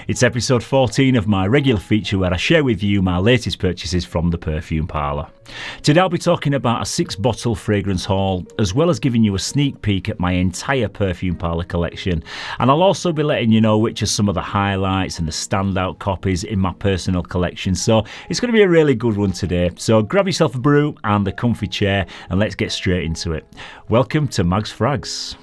It's episode 14 of my regular feature where I share with you my latest purchases from the Perfume Parlour. Today I'll be talking about a 6-bottle fragrance haul, as well as giving you a sneak peek at my entire Perfume Parlour collection, and I'll also be letting you know which are some of the highlights and the standout copies in my personal collection. So it's going to be a really good one today. So grab yourself a brew and a comfy chair and let's get straight into it. Welcome to Mag's FRAGS.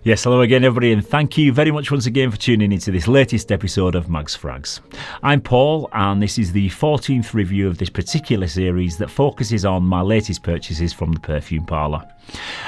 Yes, hello again everybody, and thank you very much once again for tuning into this latest episode of Mag's FRAGS. I'm Paul, and this is the 14th review of this particular series that focuses on my latest purchases from the Perfume Parlour.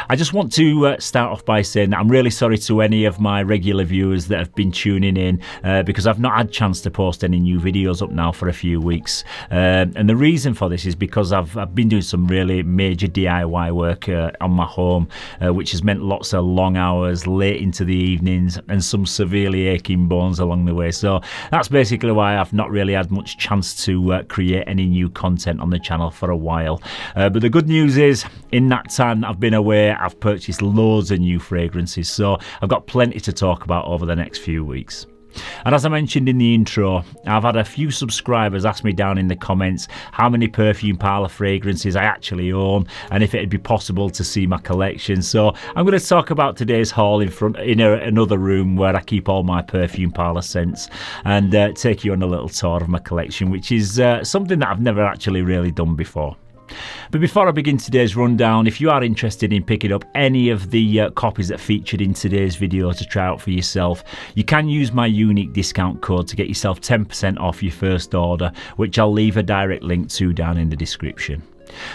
I just want to start off by saying that I'm really sorry to any of my regular viewers that have been tuning in because I've not had a chance to post any new videos up now for a few weeks. And the reason for this is because I've been doing some really major DIY work on my home, which has meant lots of long hours, late into the evenings, and some severely aching bones along the way. So that's basically why I've not really had much chance to create any new content on the channel for a while. But the good news is, in that time that I've been away, I've purchased loads of new fragrances, so I've got plenty to talk about over the next few weeks. And as I mentioned in the intro, I've had a few subscribers ask me down in the comments how many Perfume Parlour fragrances I actually own and if it'd be possible to see my collection. So I'm going to talk about today's haul in another room where I keep all my Perfume Parlour scents, and take you on a little tour of my collection, which is something that I've never actually really done before. But before I begin today's rundown, if you are interested in picking up any of the copies that featured in today's video to try out for yourself, you can use my unique discount code to get yourself 10% off your first order, which I'll leave a direct link to down in the description.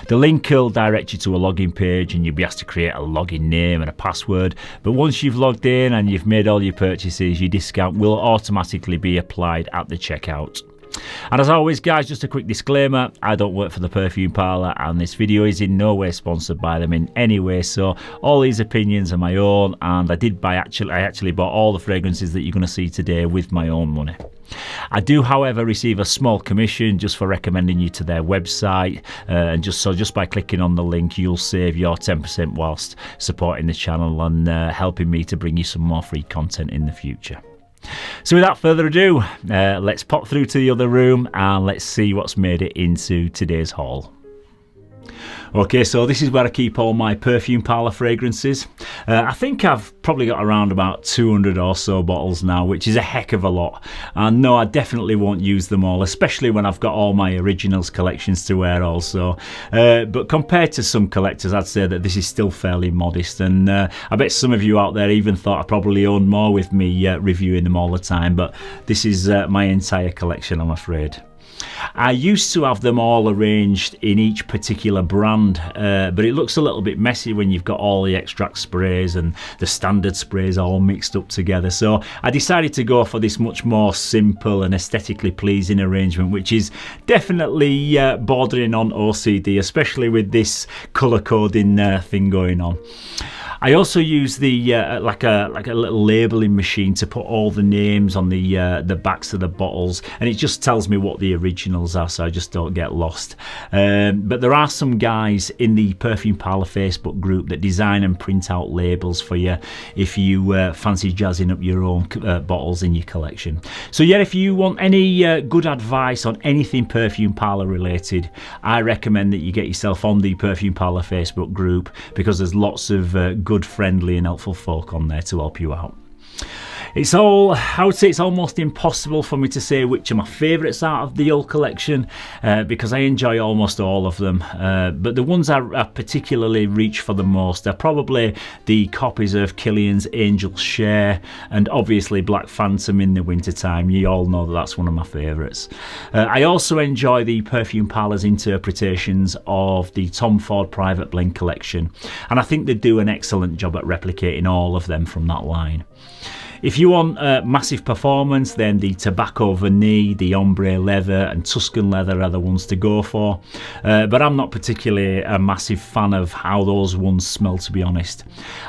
The link will direct you to a login page and you'll be asked to create a login name and a password, but once you've logged in and you've made all your purchases, your discount will automatically be applied at the checkout. And as always guys, just a quick disclaimer, I don't work for the Perfume Parlour and this video is in no way sponsored by them in any way, so all these opinions are my own, and I actually bought all the fragrances that you're going to see today with my own money. I do, however, receive a small commission just for recommending you to their website, and just by clicking on the link you'll save your 10% whilst supporting the channel and helping me to bring you some more free content in the future. So without further ado, let's pop through to the other room and let's see what's made it into today's haul. Okay, so this is where I keep all my Perfume Parlour fragrances. I think I've probably got around about 200 or so bottles now, which is a heck of a lot. And no, I definitely won't use them all, especially when I've got all my originals collections to wear also. But compared to some collectors, I'd say that this is still fairly modest. And I bet some of you out there even thought I probably owned more with me reviewing them all the time. But this is my entire collection, I'm afraid. I used to have them all arranged in each particular brand, but it looks a little bit messy when you've got all the extract sprays and the standard sprays all mixed up together. So I decided to go for this much more simple and aesthetically pleasing arrangement, which is definitely bordering on OCD, especially with this colour coding thing going on. I also use the like a little labelling machine to put all the names on the backs of the bottles, and it just tells me what the originals are, so I just don't get lost. But there are some guys in the Perfume Parlour Facebook group that design and print out labels for you if you fancy jazzing up your own bottles in your collection. So yeah, if you want any good advice on anything Perfume Parlour related, I recommend that you get yourself on the Perfume Parlour Facebook group, because there's lots of good, friendly and helpful folk on there to help you out. I would say it's almost impossible for me to say which are my favourites out of the whole collection, because I enjoy almost all of them, but the ones I particularly reach for the most are probably the copies of Kilian's Angel Share and obviously Black Phantom in the wintertime. You all know that that's one of my favourites. I also enjoy the Perfume Parlour's interpretations of the Tom Ford Private Blend collection, and I think they do an excellent job at replicating all of them from that line. If you want massive performance, then the Tobacco Vanille, the Ombre Leather and Tuscan Leather are the ones to go for. But I'm not particularly a massive fan of how those ones smell, to be honest.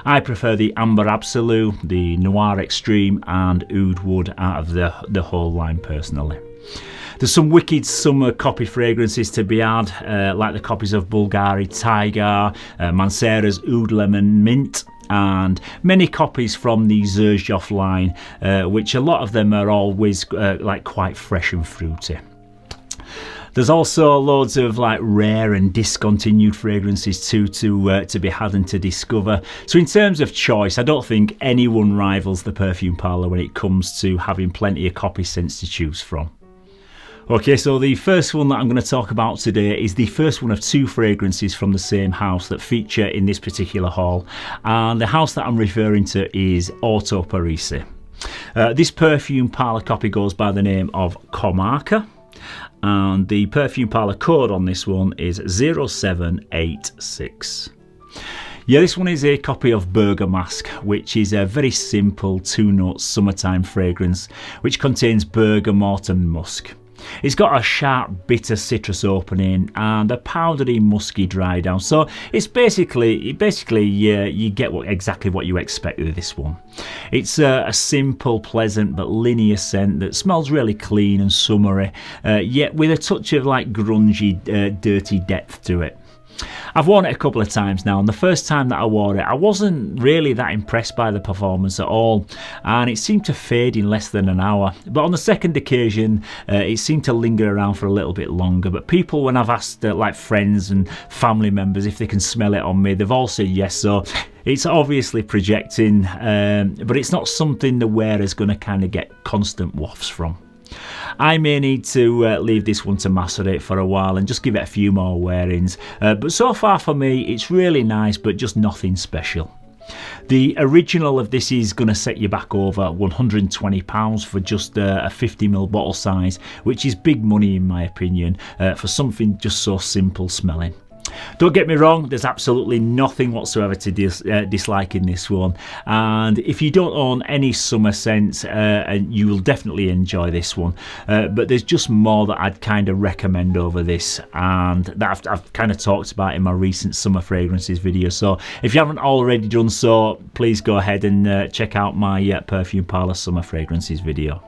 I prefer the Amber Absolute, the Noir Extreme and Oud Wood out of the whole line personally. There's some wicked summer copy fragrances to be had, like the copies of Bulgari Tiger, Mancera's Oud Lemon Mint, and many copies from the Xerjoff line, which a lot of them are always like quite fresh and fruity. There's also loads of like rare and discontinued fragrances too to be had and to discover. So in terms of choice, I don't think anyone rivals the Perfume Parlour when it comes to having plenty of copy scents to choose from. Okay, so the first one that I'm going to talk about today is the first one of two fragrances from the same house that feature in this particular haul, and the house that I'm referring to is Orto Parisi. This Perfume Parlour copy goes by the name of Komaka, and the Perfume Parlour code on this one is 0786. Yeah, this one is a copy of Bergamask, which is a very simple 2-note summertime fragrance which contains bergamot and musk. It's got a sharp bitter citrus opening and a powdery musky dry down, so it's basically you get exactly what you expect with this one. It's a simple, pleasant but linear scent that smells really clean and summery, yet with a touch of like grungy, dirty depth to it. I've worn it a couple of times now, and the first time that I wore it I wasn't really that impressed by the performance at all, and it seemed to fade in less than an hour. But on the second occasion it seemed to linger around for a little bit longer. But people, when I've asked like friends and family members if they can smell it on me, they've all said yes, so it's obviously projecting, but it's not something the wearer's going to kind of get constant wafts from. I may need to leave this one to macerate for a while and just give it a few more wearings, but so far for me it's really nice, but just nothing special. The original of this is going to set you back over £120 for just a 50ml bottle size, which is big money in my opinion, for something just so simple smelling. Don't get me wrong, there's absolutely nothing whatsoever to dislike in this one, and if you don't own any summer scents, you will definitely enjoy this one, but there's just more that I'd kind of recommend over this, and that I've kind of talked about in my recent summer fragrances video. So if you haven't already done so, please go ahead and check out my Perfume Parlour summer fragrances video.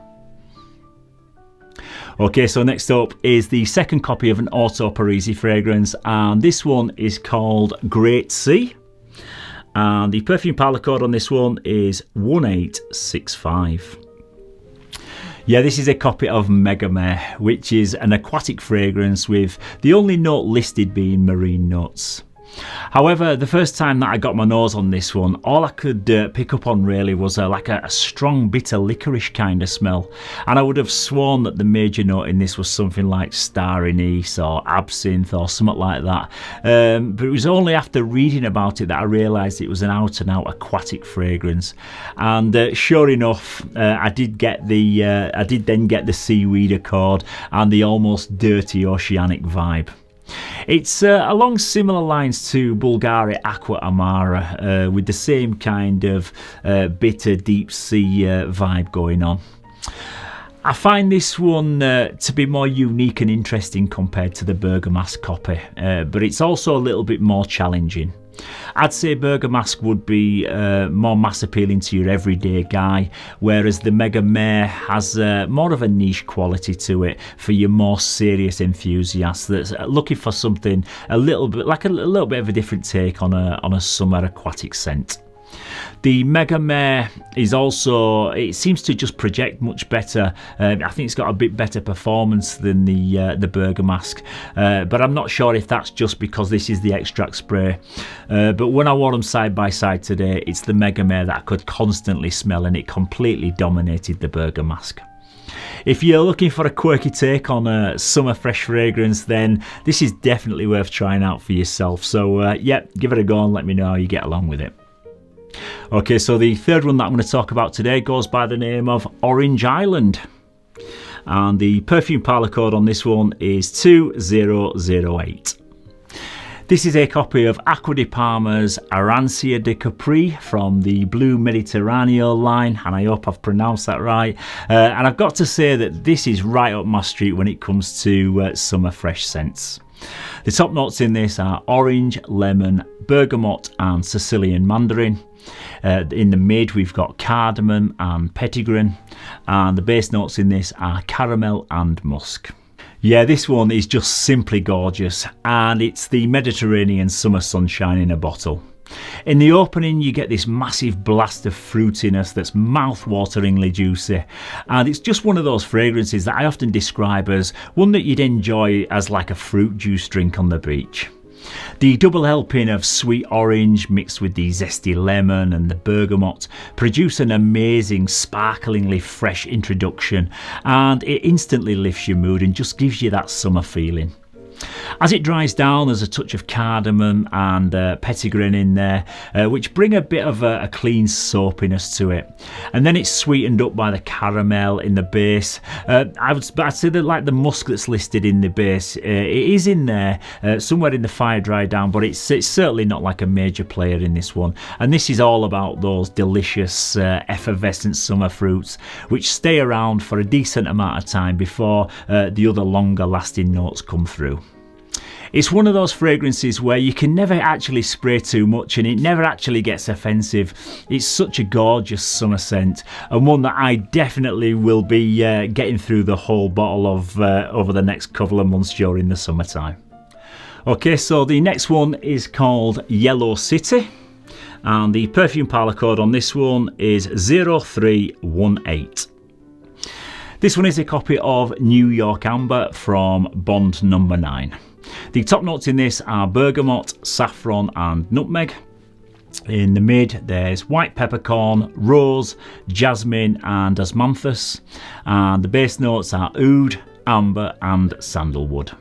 Okay, so next up is the second copy of an Orto Parisi fragrance, and this one is called Great Sea, and the Perfume Parlour code on this one is 1865. Yeah, this is a copy of Megamare, which is an aquatic fragrance with the only note listed being marine notes. However, the first time that I got my nose on this one, all I could pick up on really was like a strong bitter licorice kind of smell, and I would have sworn that the major note in this was something like star anise or absinthe or something like that, but it was only after reading about it that I realised it was an out and out aquatic fragrance, and sure enough, I did then get the seaweed accord and the almost dirty oceanic vibe. It's along similar lines to Bulgari Acqua Amara, with the same kind of bitter deep sea vibe going on. I find this one to be more unique and interesting compared to the Bergamask copy, but it's also a little bit more challenging. I'd say Bergamask would be more mass appealing to your everyday guy, whereas the Megamare has more of a niche quality to it for your more serious enthusiasts that's looking for something a little bit of a different take on a summer aquatic scent. The Megamare is also, it seems to just project much better. I think it's got a bit better performance than the Bergamask, but I'm not sure if that's just because this is the extract spray. But when I wore them side by side today, it's the Megamare that I could constantly smell, and it completely dominated the Bergamask. If you're looking for a quirky take on a summer fresh fragrance, then this is definitely worth trying out for yourself. So yeah, give it a go and let me know how you get along with it. Okay, so the third one that I'm going to talk about today goes by the name of Orange Island, and the Perfume Parlour code on this one is 2008. This is a copy of Acqua di Parma's Arancia de Capri from the Blue Mediterraneo line, and I hope I've pronounced that right. And I've got to say that this is right up my street when it comes to summer fresh scents. The top notes in this are orange, lemon, bergamot and Sicilian mandarin. In the mid we've got cardamom and petitgrain, and the base notes in this are caramel and musk. Yeah, this one is just simply gorgeous, and it's the Mediterranean summer sunshine in a bottle. In the opening you get this massive blast of fruitiness that's mouth-wateringly juicy, and it's just one of those fragrances that I often describe as one that you'd enjoy as like a fruit juice drink on the beach. The double helping of sweet orange mixed with the zesty lemon and the bergamot produce an amazing, sparklingly fresh introduction, and it instantly lifts your mood and just gives you that summer feeling. As it dries down, there's a touch of cardamom and petitgrain in there, which bring a bit of a clean soapiness to it. And then it's sweetened up by the caramel in the base. I'd say that like the musk that's listed in the base, it is in there somewhere in the fire dry down, but it's certainly not like a major player in this one. And this is all about those delicious effervescent summer fruits, which stay around for a decent amount of time before the other longer lasting notes come through. It's one of those fragrances where you can never actually spray too much and it never actually gets offensive. It's such a gorgeous summer scent, and one that I definitely will be getting through the whole bottle of over the next couple of months during the summertime. Okay, so the next one is called Yellow City, and the Perfume Parlour code on this one is 0318. This one is a copy of New York Amber from Bond number 9. The top notes in this are bergamot, saffron and nutmeg. In the mid there's white peppercorn, rose, jasmine and osmanthus, and the base notes are oud, amber and sandalwood.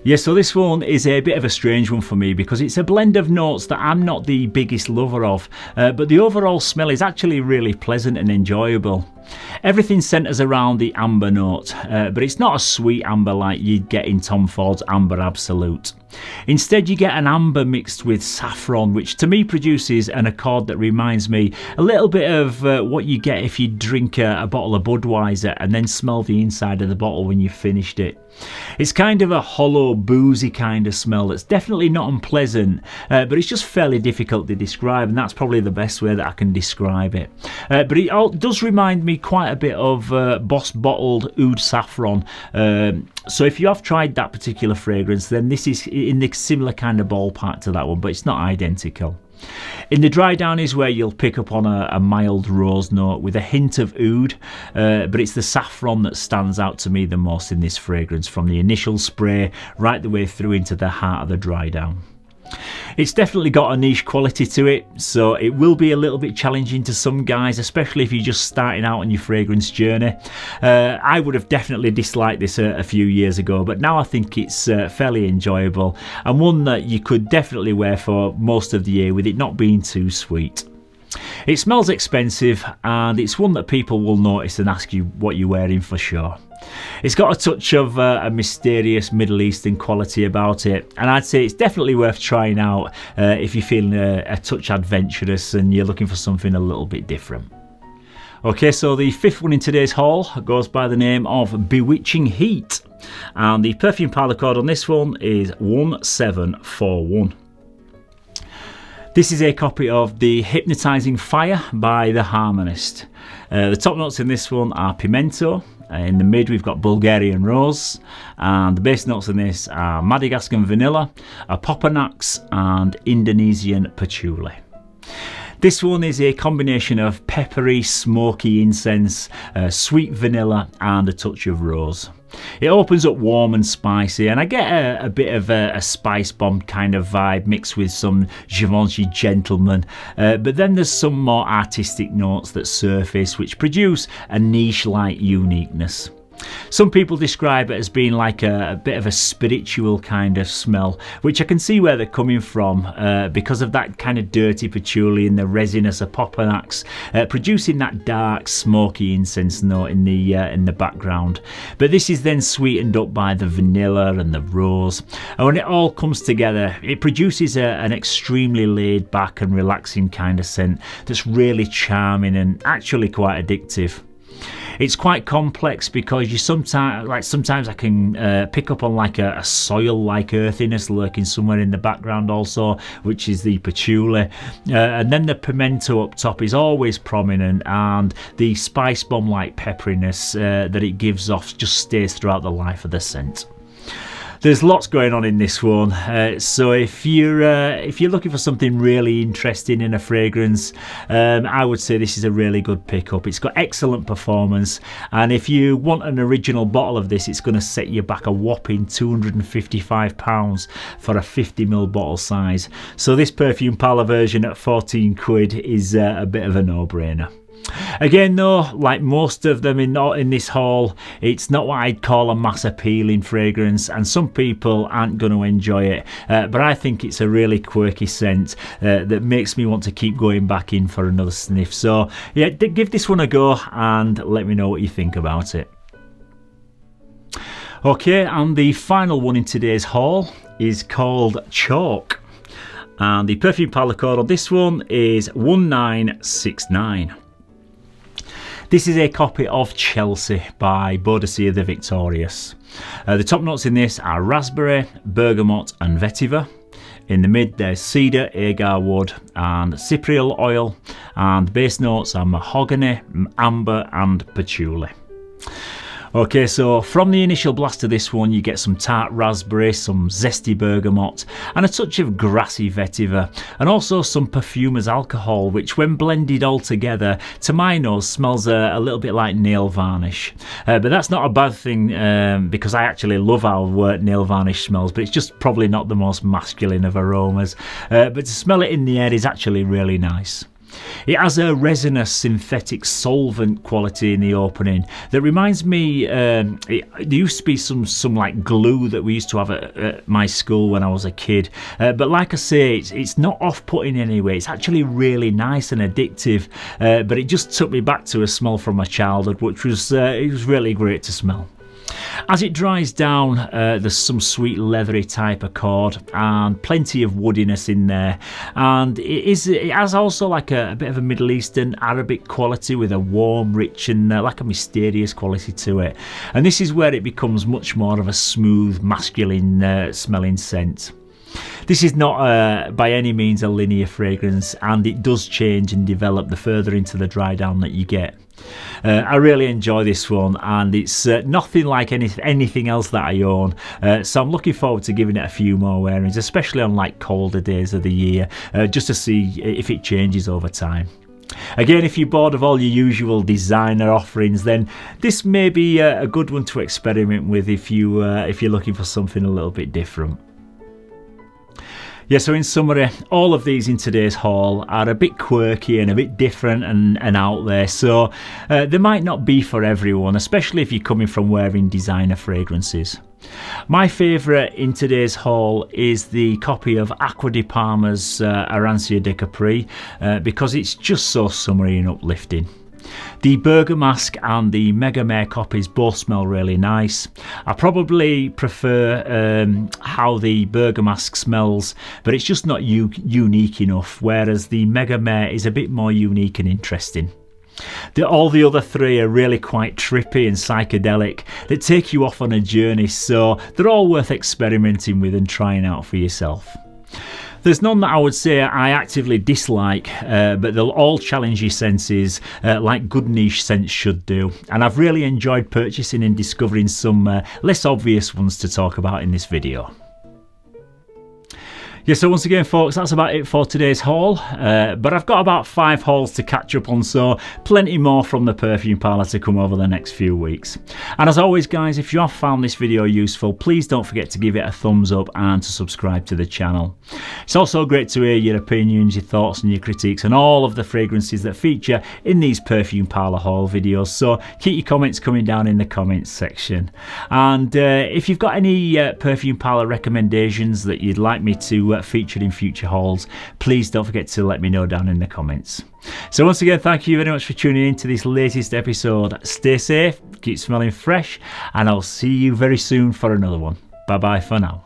Yeah, so this one is a bit of a strange one for me because it's a blend of notes that I'm not the biggest lover of, but the overall smell is actually really pleasant and enjoyable. Everything centres around the amber note, but it's not a sweet amber like you'd get in Tom Ford's Amber Absolute. Instead you get an amber mixed with saffron, which to me produces an accord that reminds me a little bit of what you get if you drink a bottle of Budweiser and then smell the inside of the bottle when you've finished it. It's kind of a hollow, boozy kind of smell that's definitely not unpleasant, but it's just fairly difficult to describe, and that's probably the best way that I can describe it. But it does remind me quite a bit of Boss bottled oud saffron. So if you have tried that particular fragrance, then this is in the similar kind of ballpark to that one, but it's not identical. In the dry down is where you'll pick up on a mild rose note with a hint of oud, but it's the saffron that stands out to me the most in this fragrance, from the initial spray right the way through into the heart of the dry down. It's definitely got a niche quality to it, so it will be a little bit challenging to some guys, especially if you're just starting out on your fragrance journey. I would have definitely disliked this a few years ago, but now I think it's fairly enjoyable and one that you could definitely wear for most of the year with it not being too sweet. It smells expensive, and it's one that people will notice and ask you what you're wearing for sure. It's got a touch of a mysterious Middle Eastern quality about it, and I'd say it's definitely worth trying out if you're feeling a touch adventurous and you're looking for something a little bit different. Okay, so the fifth one in today's haul goes by the name of Bewitching Heat, and the Perfume Parlour code on this one is 1741. This is a copy of the Hypnotizing Fire by the Harmonist. The top notes in this one are pimento. In the mid we've got Bulgarian rose, and the base notes in this are Madagascan vanilla, Apopanax and Indonesian patchouli. This one is a combination of peppery, smoky incense, sweet vanilla and a touch of rose. It opens up warm and spicy, and I get a bit of a spice bomb kind of vibe mixed with some Givenchy gentleman, but then there's some more artistic notes that surface which produce a niche-like uniqueness. Some people describe it as being like a bit of a spiritual kind of smell, which I can see where they're coming from because of that kind of dirty patchouli and the resinous Apopanax producing that dark smoky incense note in the background. But this is then sweetened up by the vanilla and the rose, and when it all comes together it produces an extremely laid back and relaxing kind of scent that's really charming and actually quite addictive. It's quite complex because you sometimes I can pick up on like a soil-like earthiness lurking somewhere in the background also, which is the patchouli, and then the pimento up top is always prominent, and the spice bomb-like pepperiness that it gives off just stays throughout the life of the scent. There's lots going on in this one, so if you're looking for something really interesting in a fragrance, I would say this is a really good pickup. It's got excellent performance, and if you want an original bottle of this, it's going to set you back a whopping £255 for a 50ml bottle size. So this Perfume Parlour version at 14 quid is a bit of a no-brainer. Again though, like most of them in this haul, it's not what I'd call a mass appealing fragrance, and some people aren't going to enjoy it, but I think it's a really quirky scent that makes me want to keep going back in for another sniff. So yeah, give this one a go and let me know what you think about it. Okay, and the final one in today's haul is called Chalk, and the Perfume Parlour code on this one is 1969. This is a copy of Chelsea by Boadicea the Victorious. The top notes in this are raspberry, bergamot and vetiver. In the mid there's cedar, agar wood and cypriol oil, and base notes are mahogany, amber and patchouli. Okay, so from the initial blast of this one, you get some tart raspberry, some zesty bergamot, and a touch of grassy vetiver, and also some perfumer's alcohol, which when blended all together, to my nose, smells a little bit like nail varnish. But that's not a bad thing, because I actually love how nail varnish smells, but it's just probably not the most masculine of aromas. But to smell it in the air is actually really nice. It has a resinous synthetic solvent quality in the opening that reminds me, there used to be some like glue that we used to have at my school when I was a kid, but like I say, it's not off-putting anyway. It's actually really nice and addictive, but it just took me back to a smell from my childhood, which was it was really great to smell. As it dries down, there's some sweet leathery type accord and plenty of woodiness in there, and it has also like a bit of a Middle Eastern Arabic quality with a warm, rich and like a mysterious quality to it, and this is where it becomes much more of a smooth, masculine smelling scent. This is not by any means a linear fragrance, and it does change and develop the further into the dry down that you get. I really enjoy this one, and it's nothing like anything else that I own, so I'm looking forward to giving it a few more wearings, especially on like colder days of the year, just to see if it changes over time. Again, if you're bored of all your usual designer offerings, then this may be a good one to experiment with if you're looking for something a little bit different. Yeah, so in summary, all of these in today's haul are a bit quirky and a bit different and out there, so they might not be for everyone, especially if you're coming from wearing designer fragrances. My favourite in today's haul is the copy of Acqua di Parma's Arancia de Capri, because it's just so summery and uplifting. The Bergamask and the Megamare copies both smell really nice. I probably prefer how the Bergamask smells, but it's just not unique enough, whereas the Megamare is a bit more unique and interesting. All the other three are really quite trippy and psychedelic that take you off on a journey, so they're all worth experimenting with and trying out for yourself. There's none that I would say I actively dislike, but they'll all challenge your senses like good niche scents should do, and I've really enjoyed purchasing and discovering some less obvious ones to talk about in this video. Yeah, so once again folks, that's about it for today's haul, but I've got about 5 hauls to catch up on, so plenty more from the Perfume Parlour to come over the next few weeks. And as always guys, if you have found this video useful, please don't forget to give it a thumbs up and to subscribe to the channel. It's also great to hear your opinions, your thoughts and your critiques on all of the fragrances that feature in these Perfume Parlour haul videos, so keep your comments coming down in the comments section. And if you've got any Perfume Parlour recommendations that you'd like me to featured in future hauls, please don't forget to let me know down in the comments. So once again, thank you very much for tuning in to this latest episode. Stay safe, keep smelling fresh, and I'll see you very soon for another one. Bye bye for now.